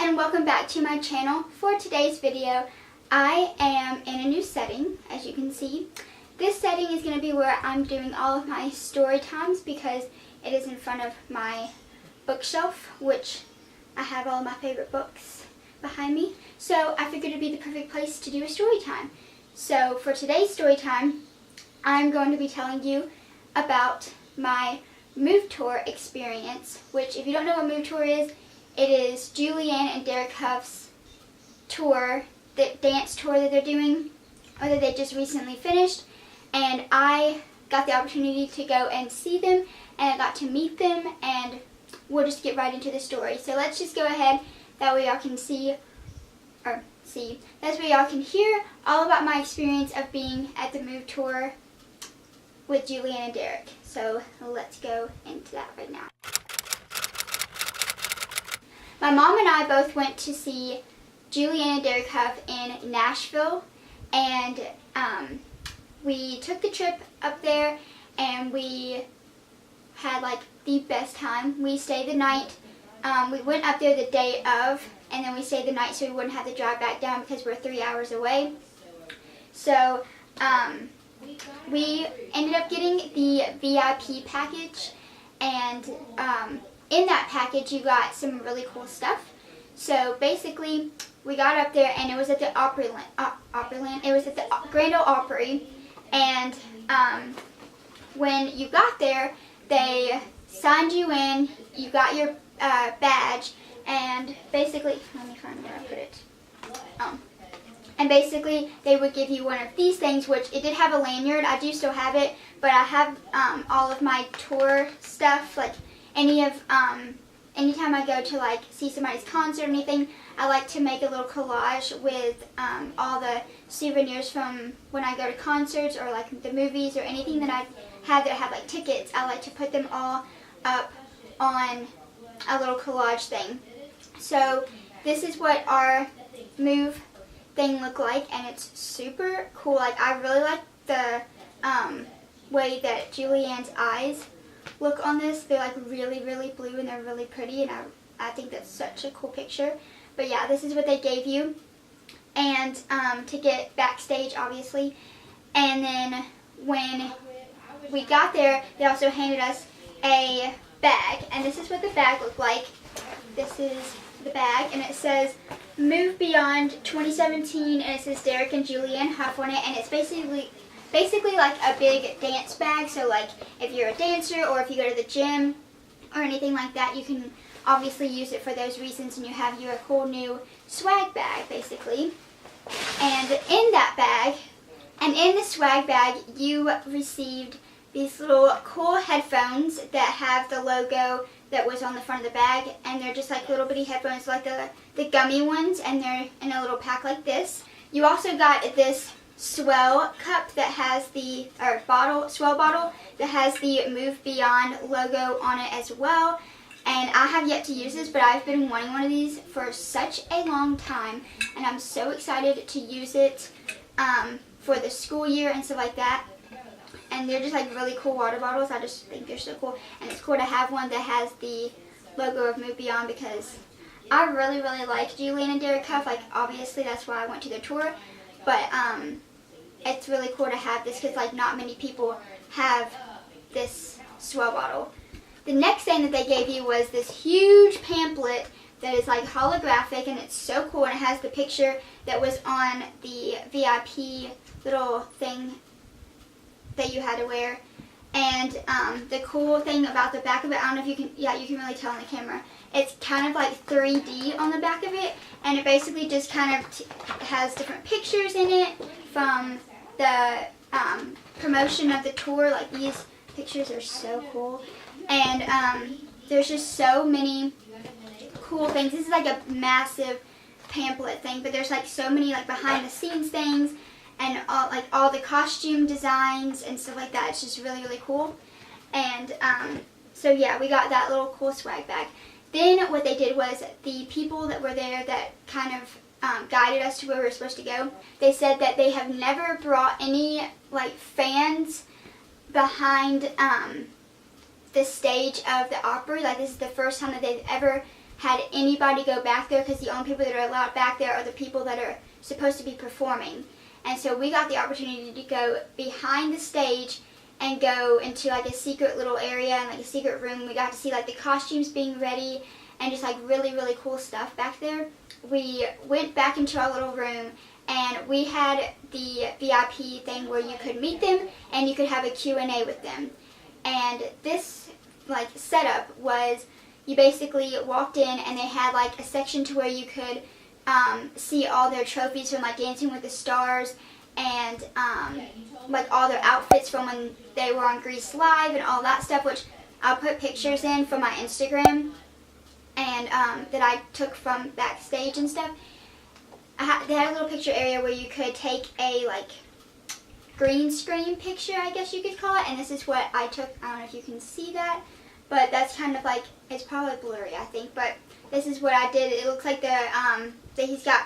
and welcome back to my channel. For today's video, I am in a new setting, as you can see. This setting is going to be where I'm doing all of my story times because it is in front of my bookshelf, which I have all of my favorite books behind me. So I figured it'd be the perfect place to do a story time. So for today's story time, I'm going to be telling you about my move tour experience, which if you don't know what move tour is, it is Julianne and Derek Hough's tour, the dance tour that they're doing, or that they just recently finished, and I got the opportunity to go and see them, and I got to meet them, and we'll just get right into the story. So let's just go ahead, that way y'all can that's way y'all can hear all about my experience of being at the move tour with Julianne and Derek. So let's go into that right now. My mom and I both went to see Julianne and Derek Hough in Nashville, and we took the trip up there and we had like the best time. We stayed the night. We went up there the day of, and then we stayed the night so we wouldn't have to drive back down because we're 3 hours away. So we ended up getting the VIP package, and in that package you got some really cool stuff. So basically we got up there and it was at the it was at the Grand Ole Opry, and when you got there they signed you in, you got your badge, and basically, let me find where I put it. And basically, they would give you one of these things, which it did have a lanyard. I do still have it, but I have all of my tour stuff. Like anytime I go to like see somebody's concert or anything, I like to make a little collage with all the souvenirs from when I go to concerts or like the movies or anything that I have like tickets. I like to put them all up on a little collage thing. So this is what our move thing look like, and it's super cool. Like, I really like the way that Julianne's eyes look on this. They're like really, really blue and they're really pretty, and I think that's such a cool picture. But yeah, this is what they gave you, and to get backstage obviously. And then when we got there, they also handed us a bag, and this is what the bag looked like. This is the bag, and it says Move Beyond 2017, and it says Derek and Julianne Hough on it, and it's basically like a big dance bag. So like if you're a dancer or if you go to the gym or anything like that, you can obviously use it for those reasons, and you have your cool new swag bag basically. And in that bag, and in the swag bag, you received these little cool headphones that have the logo that was on the front of the bag, and they're just like little bitty headphones, like the gummy ones, and they're in a little pack like this. You also got this swell cup that has swell bottle that has the Move Beyond logo on it as well. And I have yet to use this, but I've been wanting one of these for such a long time, and I'm so excited to use it for the school year and stuff like that. And they're just like really cool water bottles. I just think they're so cool. And it's cool to have one that has the logo of Move Beyond, because I really, really like Julianne and Derek Hough. Like, obviously that's why I went to their tour. But it's really cool to have this because like not many people have this swell bottle. The next thing that they gave you was this huge pamphlet that is like holographic, and it's so cool, and it has the picture that was on the VIP little thing that you had to wear. And the cool thing about the back of it, I don't know if you can, yeah, you can really tell on the camera, it's kind of like 3D on the back of it, and it basically just kind of has different pictures in it from the promotion of the tour. Like, these pictures are so cool, and there's just so many cool things. This is like a massive pamphlet thing, but there's like so many like behind the scenes things, and all the costume designs and stuff like that. It's just really, really cool. And so yeah, we got that little cool swag bag. Then what they did was, the people that were there that kind of guided us to where we were supposed to go, they said that they have never brought any like fans behind the stage of the Opry. Like, this is the first time that they've ever had anybody go back there, because the only people that are allowed back there are the people that are supposed to be performing. And so we got the opportunity to go behind the stage and go into like a secret little area and like a secret room. We got to see like the costumes being ready and just like really, really cool stuff back there. We went back into our little room and we had the VIP thing where you could meet them and you could have a Q&A with them. And this like setup was, you basically walked in and they had like a section to where you could see all their trophies from like Dancing with the Stars and like all their outfits from when they were on Grease Live and all that stuff, which I'll put pictures in from my Instagram and that I took from backstage and stuff. They had a little picture area where you could take a like green screen picture, I guess you could call it, and this is what I took. I don't know if you can see that, but that's kind of like, it's probably blurry I think, but this is what I did. It looks like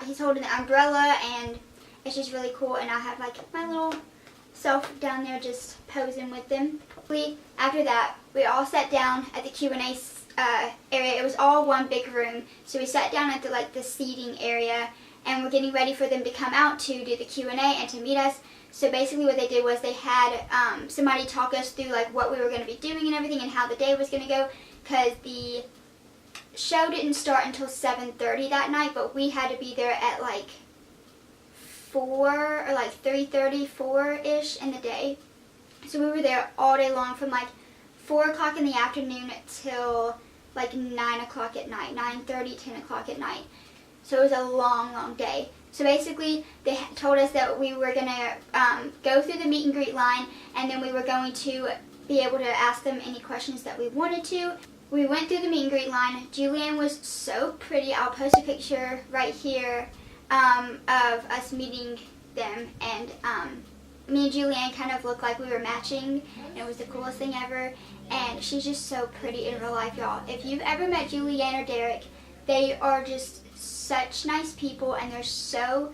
he's holding the umbrella, and it's just really cool, and I have like my little self down there just posing with them. After that, we all sat down at the Q&A area. It was all one big room, so we sat down at the seating area, and we're getting ready for them to come out to do the Q&A and to meet us. So basically what they did was they had somebody talk us through like what we were going to be doing and everything and how the day was going to go, because the show didn't start until 7:30 that night, but we had to be there at like 4 or like 3:30, 4-ish in the day. So we were there all day long from like 4 o'clock in the afternoon till like 9 o'clock at night, 9:30, 10 o'clock at night. So it was a long, long day. So basically they told us that we were going to go through the meet and greet line, and then we were going to be able to ask them any questions that we wanted to. We went through the meet and greet line. Julianne was so pretty. I'll post a picture right here of us meeting them, and me and Julianne kind of looked like we were matching, and it was the coolest thing ever. And she's just so pretty in real life, y'all. If you've ever met Julianne or Derek, they are just such nice people, and they're so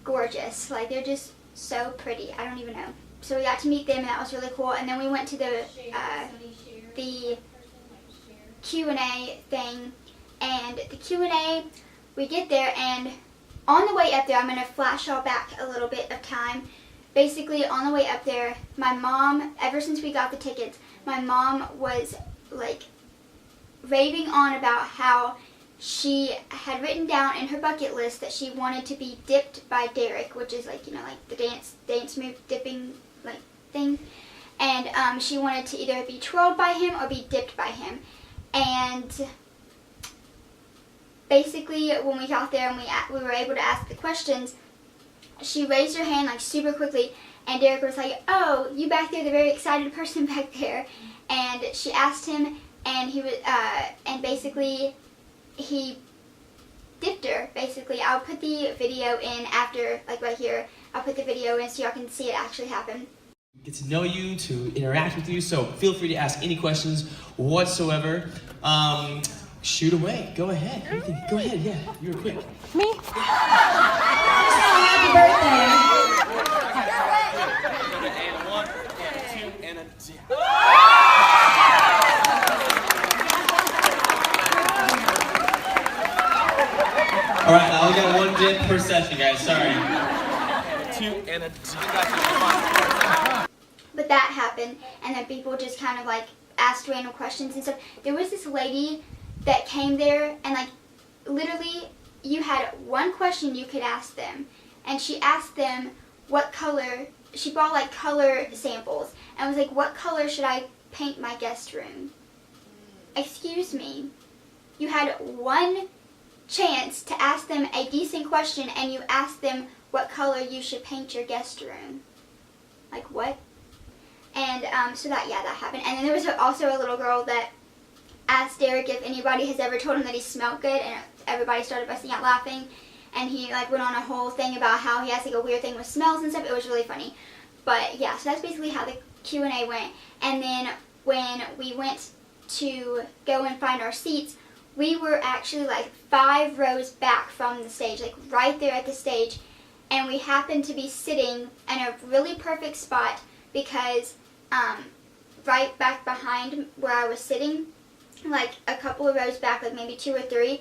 gorgeous. Like, they're just so pretty. I don't even know. So we got to meet them, and that was really cool. And then we went to the Q&A thing, and the Q&A, we get there, and on the way up there, I'm going to flash y'all back a little bit of time. Basically, on the way up there, my mom, ever since we got the tickets, my mom was like raving on about how she had written down in her bucket list that she wanted to be dipped by Derek, which is like, you know, like the dance move dipping like thing. And she wanted to either be twirled by him or be dipped by him. And basically when we got there and we were able to ask the questions, she raised her hand like super quickly, and Derek was like, "Oh, you back there, the very excited person back there." And she asked him, and he was and basically he dipped her, basically. I'll put the video in after, like right here. I'll put the video in so y'all can see it actually happen. Get to know you, to interact with you, so feel free to ask any questions whatsoever. Shoot away. Go ahead. Anything. Go ahead, yeah. You were quick. Me? Happy birthday. And 1, and 2, and a... All right, I only got 1 dip per session, guys. Sorry. 2 and a... But that happened, and then people just kind of like asked random questions and stuff. There was this lady that came there, and like literally you had one question you could ask them, and she asked them what color. She brought like color samples and was like, "What color should I paint my guest room?" Excuse me. You had one chance to ask them a decent question, and you asked them what color you should paint your guest room. Like, what? And so that happened. And then there was also a little girl that asked Derek if anybody has ever told him that he smelled good, and everybody started busting out laughing. And he like went on a whole thing about how he has like a weird thing with smells and stuff. It was really funny. But yeah, so that's basically how the Q&A went. And then when we went to go and find our seats, we were actually like 5 rows back from the stage, like right there at the stage. And we happened to be sitting in a really perfect spot because right back behind where I was sitting, like a couple of rows back, like maybe 2 or 3.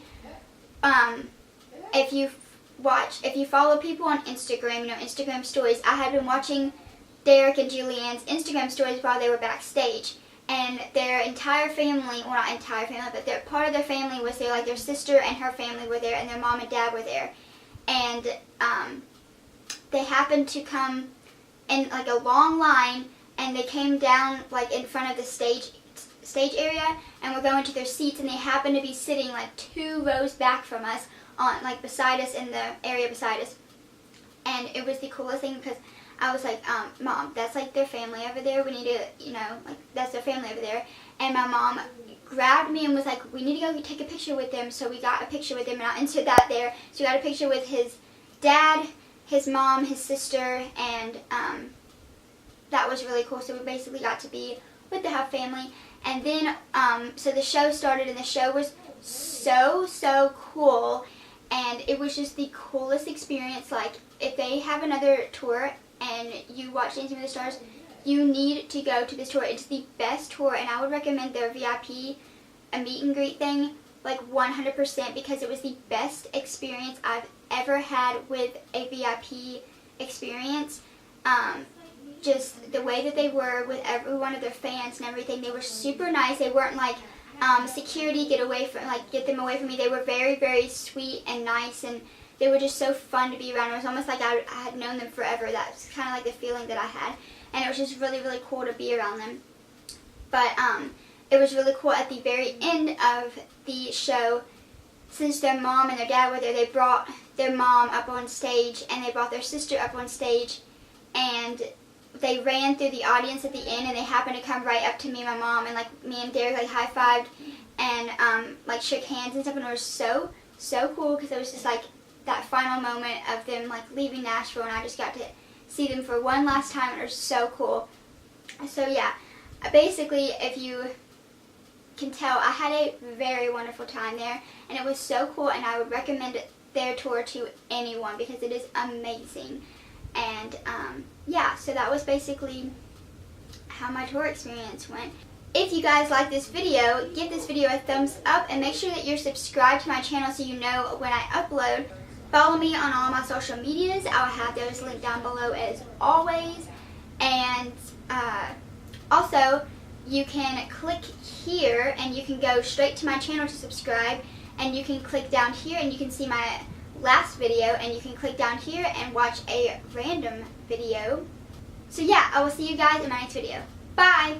If you follow people on Instagram, you know, Instagram stories, I had been watching Derek and Julianne's Instagram stories while they were backstage. And their entire family, well, not entire family, but part of their family was there. Like their sister and her family were there, and their mom and dad were there. And they happened to come in like a long line, and they came down like in front of the stage area, and were going to their seats, and they happened to be sitting like 2 rows back from us, on like beside us, in the area beside us. And it was the coolest thing, because I was like, Mom, that's like their family over there. We need to, you know, like that's their family over there. And my mom grabbed me and was like, we need to go take a picture with them. So we got a picture with them, and I entered that there. So we got a picture with his dad, his mom, his sister, and that was really cool. So we basically got to be with the Hough family. And then, so the show started, and the show was so cool. And it was just the coolest experience. Like, if they have another tour and you watch Dancing with the Stars, you need to go to this tour. It's the best tour, and I would recommend their VIP, a meet and greet thing, like 100%, because it was the best experience I've ever had with a VIP experience. Just the way that they were with every one of their fans and everything, they were super nice. They weren't like, security, get them away from me. They were very sweet and nice, and they were just so fun to be around. It was almost like I had known them forever. That's kind of like the feeling that I had, and it was just really cool to be around them. But it was really cool at the very end of the show, since their mom and their dad were there, they brought their mom up on stage, and they brought their sister up on stage, and they ran through the audience at the end, and they happened to come right up to me and my mom, and like me and Derek like high-fived and like shook hands and stuff, and it was so cool, because it was just like that final moment of them like leaving Nashville, and I just got to see them for one last time, and it was so cool. So yeah, basically, if you can tell, I had a very wonderful time there, and it was so cool, and I would recommend their tour to anyone, because it is amazing. And yeah, so that was basically how my tour experience went. If you guys like this video, give this video a thumbs up, and make sure that you're subscribed to my channel so you know when I upload. Follow me on all my social medias. I'll have those linked down below as always. And also, you can click here and you can go straight to my channel to subscribe, and you can click down here and you can see my last video, and you can click down here and watch a random video. So yeah, I will see you guys in my next video. Bye!